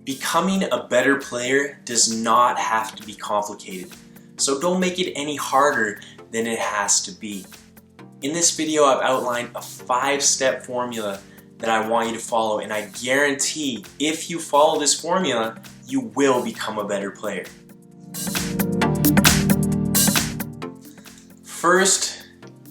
Becoming a better player does not have to be complicated, so don't make it any harder than it has to be. In this video, I've outlined a 5-step formula that I want you to follow, and I guarantee if you follow this formula, you will become a better player. First,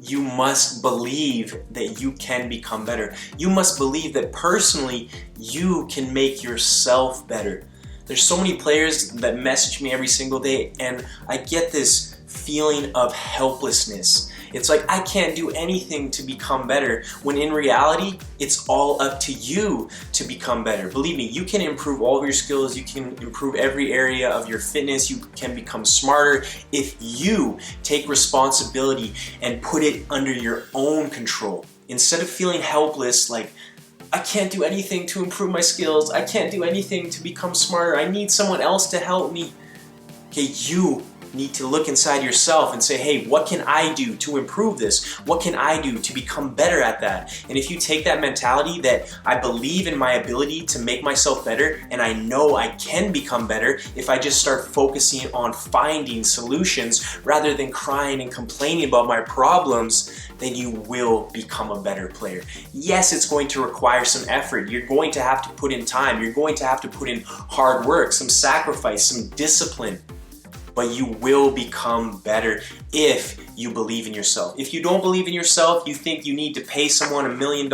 you must believe that you can become better. You must believe that personally you can make yourself better. There's so many players that message me every single day, and I get this feeling of helplessness. It's like I can't do anything to become better, when in reality, it's all up to you to become better. Believe me, you can improve all of your skills, you can improve every area of your fitness, you can become smarter if you take responsibility and put it under your own control. Instead of feeling helpless, like, I can't do anything to improve my skills, I can't do anything to become smarter, I need someone else to help me. Okay, you need to look inside yourself and say, hey, what can I do to improve this? What can I do to become better at that? And if you take that mentality that I believe in my ability to make myself better, and I know I can become better if I just start focusing on finding solutions rather than crying and complaining about my problems, then you will become a better player. Yes, it's going to require some effort. You're going to have to put in time. You're going to have to put in hard work, some sacrifice, some discipline. But you will become better if you believe in yourself. If you don't believe in yourself, you think you need to pay someone $1 million,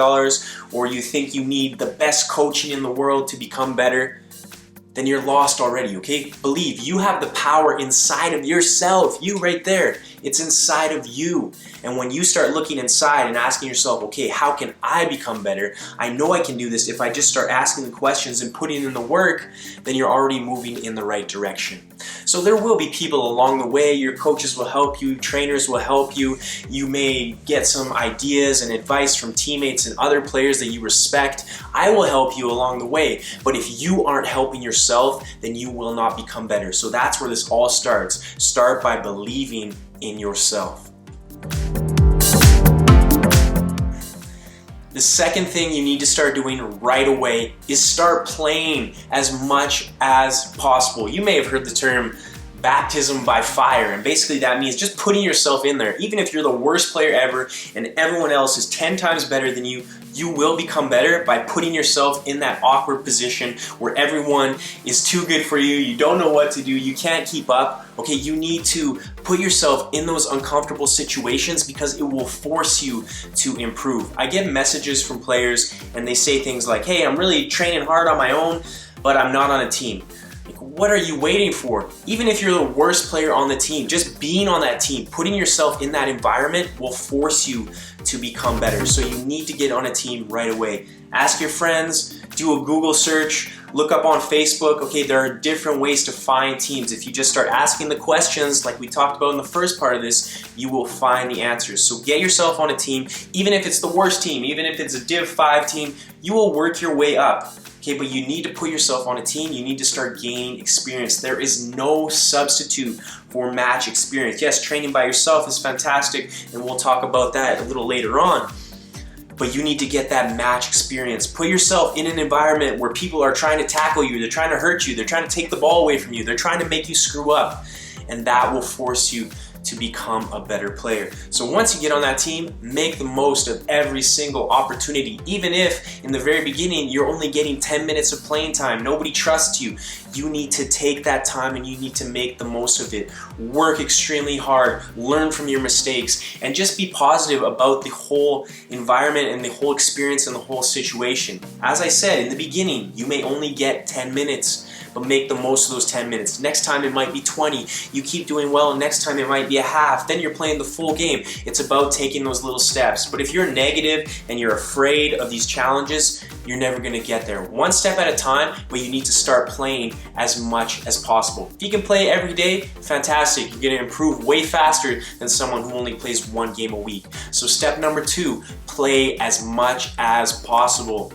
or you think you need the best coaching in the world to become better, then you're lost already, okay? Believe, you have the power inside of yourself. You right there. It's inside of you. And when you start looking inside and asking yourself, okay, how can I become better? I know I can do this if I just start asking the questions and putting in the work, then you're already moving in the right direction. So there will be people along the way. Your coaches will help you, trainers will help you. You may get some ideas and advice from teammates and other players that you respect. I will help you along the way. But if you aren't helping yourself, then you will not become better. So that's where this all starts. Start by believing in yourself. The second thing you need to start doing right away is start playing as much as possible. You may have heard the term baptism by fire, and basically that means just putting yourself in there. Even if you're the worst player ever and everyone else is 10 times better than you, you will become better by putting yourself in that awkward position where everyone is too good for you, you don't know what to do, you can't keep up. Okay, you need to put yourself in those uncomfortable situations because it will force you to improve. I get messages from players and they say things like, hey, I'm really training hard on my own, but I'm not on a team. What are you waiting for? Even if you're the worst player on the team, just being on that team, putting yourself in that environment will force you to become better. So you need to get on a team right away. Ask your friends, do a Google search, look up on Facebook. Okay, there are different ways to find teams. If you just start asking the questions like we talked about in the first part of this, you will find the answers. So get yourself on a team, even if it's the worst team, even if it's a Div 5 team, you will work your way up. Okay, but you need to put yourself on a team. You need to start gaining experience. There is no substitute for match experience. Yes, training by yourself is fantastic, and we'll talk about that a little later on. But you need to get that match experience. Put yourself in an environment where people are trying to tackle you, they're trying to hurt you, they're trying to take the ball away from you, they're trying to make you screw up, and that will force you to become a better player. So once you get on that team, make the most of every single opportunity. Even if in the very beginning you're only getting 10 minutes of playing time, nobody trusts you, you need to take that time and you need to make the most of it. Work extremely hard, learn from your mistakes, and just be positive about the whole environment and the whole experience and the whole situation. As I said in the beginning, you may only get 10 minutes, but make the most of those 10 minutes. Next time it might be 20. You keep doing well, and next time it might be a half. Then you're playing the full game. It's about taking those little steps. But if you're negative and you're afraid of these challenges, you're never gonna get there. One step at a time, but you need to start playing as much as possible. If you can play every day, fantastic. You're gonna improve way faster than someone who only plays 1 game a week. So step number 2, play as much as possible.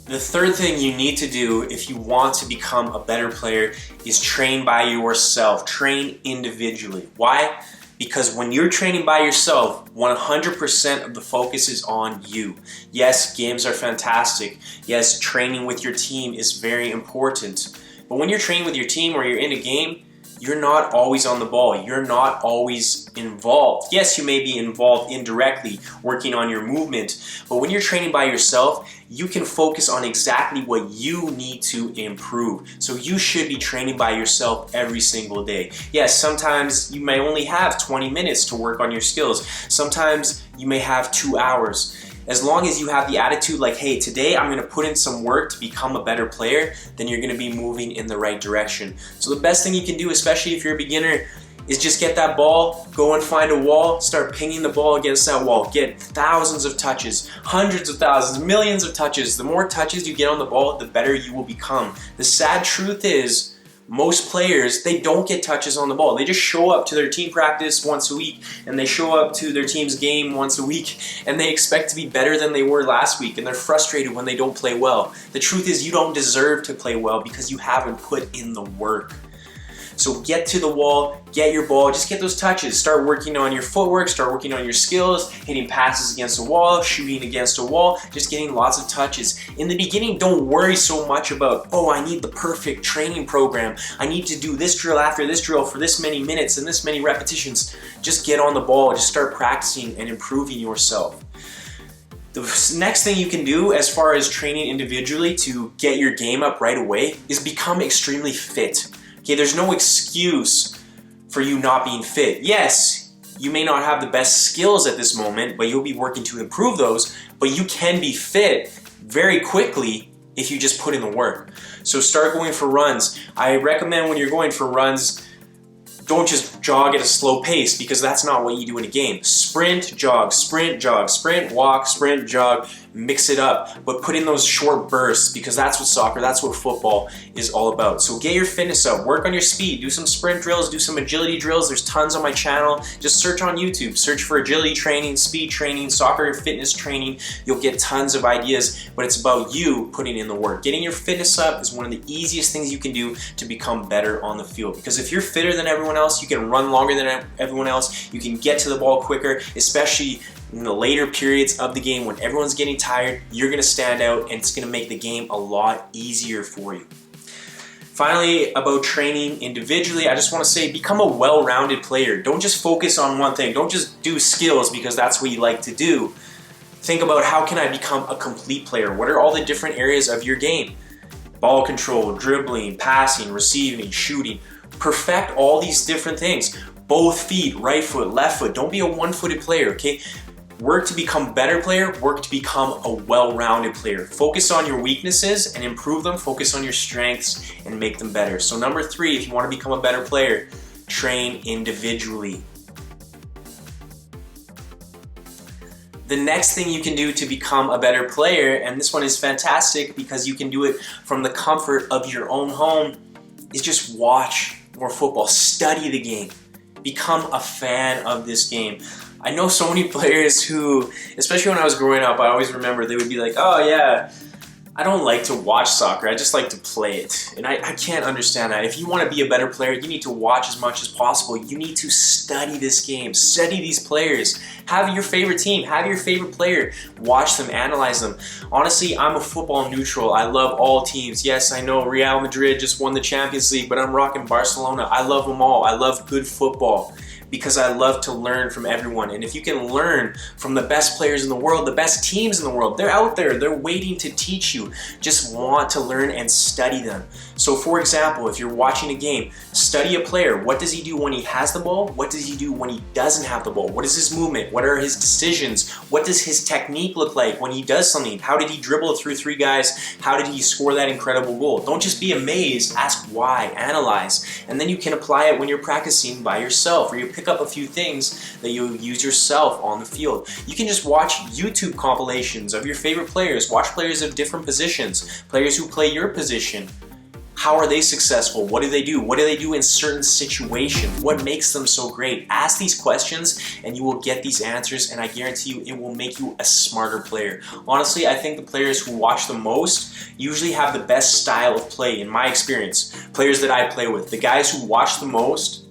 The third thing you need to do if you want to become a better player is train by yourself. Train individually. Why? Because when you're training by yourself, 100% of the focus is on you. Yes, games are fantastic. Yes, training with your team is very important. But when you're training with your team or you're in a game, you're not always on the ball. You're not always involved. Yes, you may be involved indirectly, working on your movement, but when you're training by yourself, you can focus on exactly what you need to improve. So you should be training by yourself every single day. Yes, sometimes you may only have 20 minutes to work on your skills. Sometimes you may have 2 hours. As long as you have the attitude like, hey, today I'm gonna put in some work to become a better player, then you're gonna be moving in the right direction. So the best thing you can do, especially if you're a beginner, is just get that ball, go and find a wall, start pinging the ball against that wall. Get thousands of touches, hundreds of thousands, millions of touches. The more touches you get on the ball, the better you will become. The sad truth is, most players, they don't get touches on the ball. They just show up to their team practice once a week, and they show up to their team's game once a week, and they expect to be better than they were last week, and they're frustrated when they don't play well. The truth is, you don't deserve to play well because you haven't put in the work. So get to the wall, get your ball, just get those touches. Start working on your footwork, start working on your skills, hitting passes against a wall, shooting against a wall, just getting lots of touches. In the beginning, don't worry so much about, oh, I need the perfect training program. I need to do this drill after this drill for this many minutes and this many repetitions. Just get on the ball, just start practicing and improving yourself. The next thing you can do as far as training individually to get your game up right away is become extremely fit. Okay, there's no excuse for you not being fit. Yes, you may not have the best skills at this moment, but you'll be working to improve those, but you can be fit very quickly if you just put in the work. So start going for runs. I recommend when you're going for runs, don't just jog at a slow pace because that's not what you do in a game. Sprint, jog, sprint, walk, sprint, jog, mix it up, but put in those short bursts because that's what soccer, that's what football is all about. So get your fitness up, work on your speed, do some sprint drills, do some agility drills. There's tons on my channel. Just search on YouTube, search for agility training, speed training, soccer fitness training. You'll get tons of ideas, but it's about you putting in the work. Getting your fitness up is one of the easiest things you can do to become better on the field, because if you're fitter than everyone else, you can run longer than everyone else, you can get to the ball quicker, especially in the later periods of the game when everyone's getting tired. You're going to stand out and it's going to make the game a lot easier for you. Finally, about training individually, I just want to say become a well-rounded player. Don't just focus on one thing. Don't just do skills because that's what you like to do. Think about, how can I become a complete player? What are all the different areas of your game? Ball control, dribbling, passing, receiving, shooting. Perfect all these different things. Both feet, right foot, left foot. Don't be a one-footed player, okay? Work to become a better player, work to become a well-rounded player. Focus on your weaknesses and improve them, focus on your strengths and make them better. So number 3, if you want to become a better player, train individually. The next thing you can do to become a better player, and this one is fantastic because you can do it from the comfort of your own home, is just watch more football, study the game, become a fan of this game. I know so many players who, especially when I was growing up, I always remember they would be like, oh yeah, I don't like to watch soccer, I just like to play it. And I can't understand that. If you want to be a better player, you need to watch as much as possible. You need to study this game, study these players. Have your favorite team, have your favorite player. Watch them, analyze them. Honestly, I'm a football neutral. I love all teams. Yes, I know Real Madrid just won the Champions League, but I'm rocking Barcelona. I love them all. I love good football, because I love to learn from everyone. And if you can learn from the best players in the world, the best teams in the world, they're out there, they're waiting to teach you. Just want to learn and study them. So for example, if you're watching a game, study a player. What does he do when he has the ball? What does he do when he doesn't have the ball? What is his movement? What are his decisions? What does his technique look like when he does something? How did he dribble through 3 guys? How did he score that incredible goal? Don't just be amazed, ask why, analyze, and then you can apply it when you're practicing by yourself, or you pick up a few things that you use yourself on the field. You can just watch YouTube compilations of your favorite players, watch players of different positions, players who play your position. How are they successful? What do they do? What do they do in certain situations? What makes them so great? Ask these questions and you will get these answers, and I guarantee you it will make you a smarter player. Honestly, I think the players who watch the most usually have the best style of play in my experience. Players that I play with, the guys who watch the most,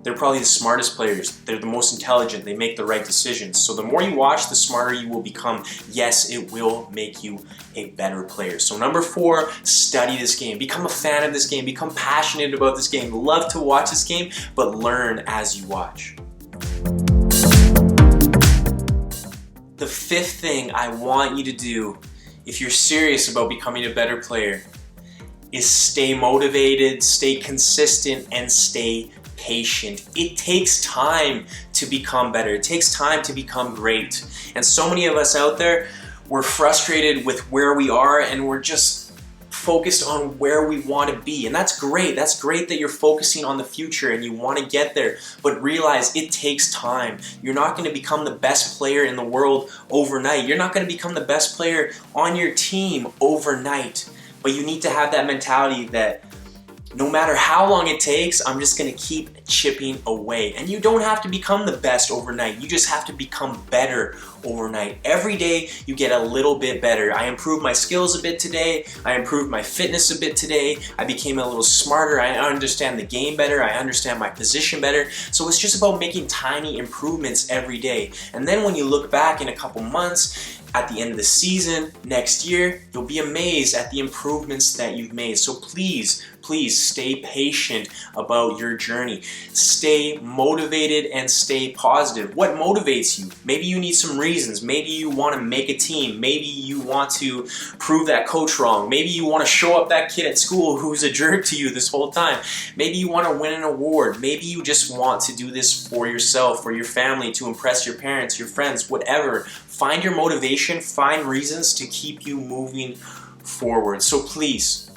they're probably the smartest players. They're the most intelligent. They make the right decisions. So the more you watch, the smarter you will become. Yes, it will make you a better player. So number 4, study this game. Become a fan of this game. Become passionate about this game. Love to watch this game, but learn as you watch. The 5th thing I want you to do, if you're serious about becoming a better player, is stay motivated, stay consistent, and stay patient. It takes time to become better. It takes time to become great. And so many of us out there, we're frustrated with where we are, and we're just focused on where we want to be. And that's great. That's great that you're focusing on the future and you want to get there. But realize it takes time. You're not going to become the best player in the world overnight. You're not going to become the best player on your team overnight. But you need to have that mentality that no matter how long it takes, I'm just gonna keep chipping away. And you don't have to become the best overnight. You just have to become better overnight. Every day you get a little bit better. I improved my skills a bit today. I improved my fitness a bit today. I became a little smarter. I understand the game better. I understand my position better. So it's just about making tiny improvements every day. And then when you look back in a couple months, at the end of the season, next year, you'll be amazed at the improvements that you've made. So please, please stay patient about your journey. Stay motivated and stay positive. What motivates you? Maybe you need some reasons. Maybe you want to make a team. Maybe you want to prove that coach wrong. Maybe you want to show up that kid at school who's a jerk to you this whole time. Maybe you want to win an award. Maybe you just want to do this for yourself, for your family, to impress your parents, your friends, whatever. Find your motivation, find reasons to keep you moving forward. So please,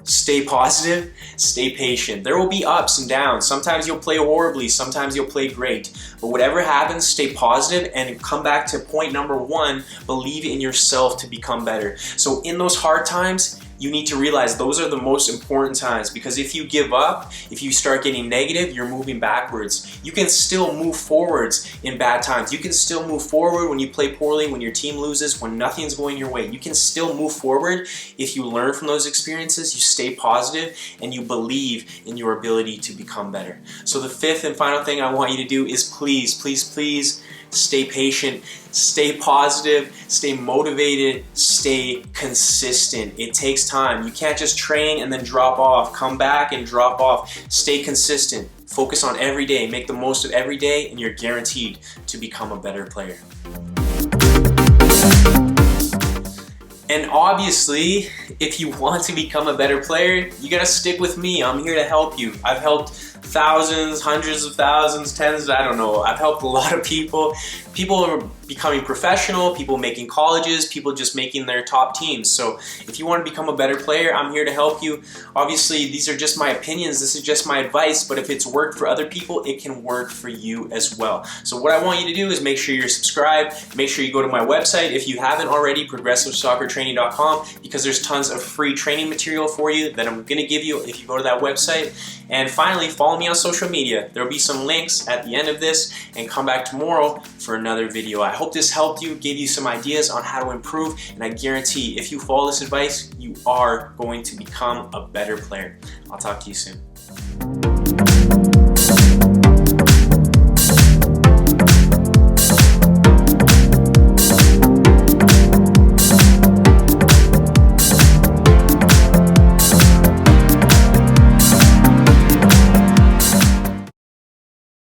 stay positive, stay patient. There will be ups and downs. Sometimes you'll play horribly, sometimes you'll play great. But whatever happens, stay positive and come back to point number 1, believe in yourself to become better. So in those hard times, you need to realize those are the most important times, because if you give up, if you start getting negative, you're moving backwards. You can still move forwards in bad times. You can still move forward when you play poorly, when your team loses, when nothing's going your way. You can still move forward if you learn from those experiences, you stay positive, and you believe in your ability to become better. So the 5th and final thing I want you to do is please, please, please stay patient, stay positive, stay motivated, stay consistent. It takes time. You can't just train and then drop off, come back and drop off. Stay consistent. Focus on every day, make the most of every day, and you're guaranteed to become a better player. And obviously, if you want to become a better player, you gotta stick with me. I'm here to help you. I've helped thousands, hundreds of thousands, tens, I don't know. I've helped a lot of people. People are becoming professional, people making colleges, people just making their top teams. So if you want to become a better player, I'm here to help you. Obviously, these are just my opinions, this is just my advice, but if it's worked for other people, it can work for you as well. So what I want you to do is make sure you're subscribed, make sure you go to my website if you haven't already, progressivesoccertraining.com, because there's tons of free training material for you that I'm gonna give you if you go to that website. And finally, follow me on social media. There'll be some links at the end of this, and come back tomorrow for another video. I hope this helped you, gave you some ideas on how to improve, and I guarantee if you follow this advice, you are going to become a better player. I'll talk to you soon.